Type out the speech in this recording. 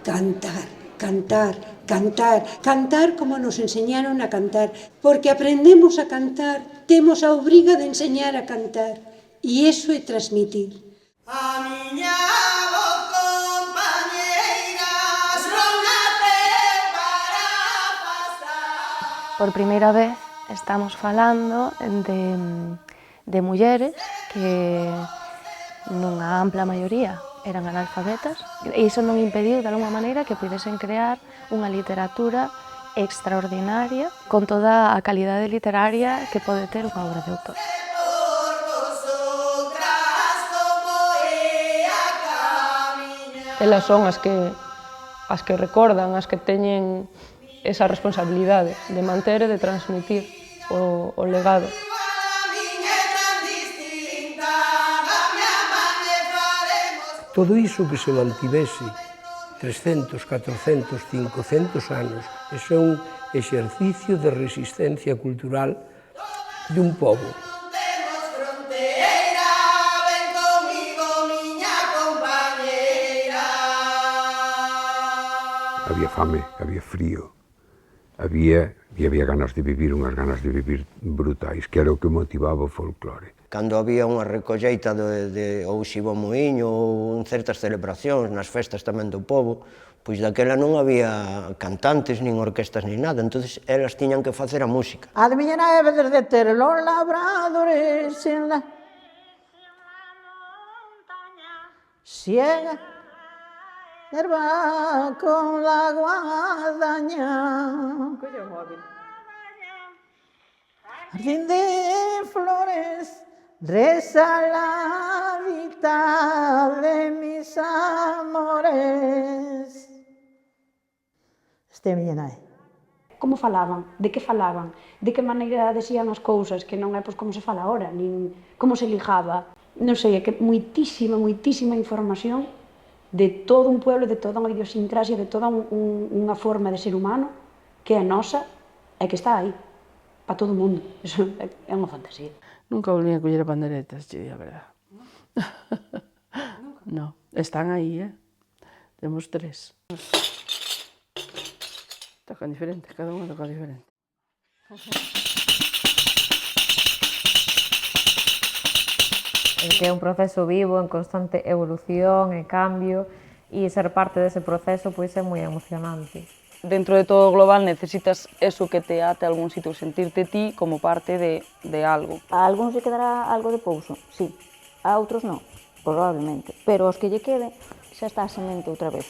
Cantar, cantar, cantar, cantar como nos enseñaron a cantar, porque aprendemos a cantar, temos a obriga de enseñar a cantar, e iso é transmitir. A miña voz compañeiras non naceu para pasar. Por primeira vez estamos falando de mulleres que nunha ampla maioría eran analfabetas e iso non impediu de alguma maneira que pudesen crear unha literatura extraordinaria con toda a calidade literaria que pode ter unha obra de autor. Elas son as que recordan, as que teñen esa responsabilidade de manter e de transmitir o legado. Todo iso que se mantivese 300, 400, 500 anos, iso é un exercicio de resistencia cultural de un pobo. Había fame, había frío, había ganas de vivir, unhas ganas de vivir brutais, que era o que motivaba o folclore. Cando había unha recolleita ou xibo moíño ou en certas celebracións, nas festas tamén do pobo, pois daquela non había cantantes, nin orquestas, nin nada, entonces elas tiñan que facer a música. A de miña neve desde ter los labradores en la siega, herba con la guadaña. Colla o móvil. Jardín de flores, reza la vida de mis amores. Este é a miña nai. Como falaban? De que falaban? De que maneira decían as cousas? Que non é pois como se fala agora, nin como se ligaba. Non sei, é que moitísima información de todo un pueblo, de toda unha idiosincrasia, de toda unha forma de ser humano que é nosa e que está aí, para todo o mundo. Eso é unha fantasía. Nunca volví a coller panderetas, che di a verdade. No, están aí, Temos 3. Tocan diferente, cada unha toca diferente. Que é un proceso vivo, en constante evolución e cambio, e ser parte dese proceso pois é moi emocionante. Dentro de todo o global necesitas eso que te ate a algún sitio, sentirte ti como parte de algo. A algúns lle quedará algo de pouso, sí. A outros non, probablemente. Pero aos que lle quede, xa está a semente outra vez.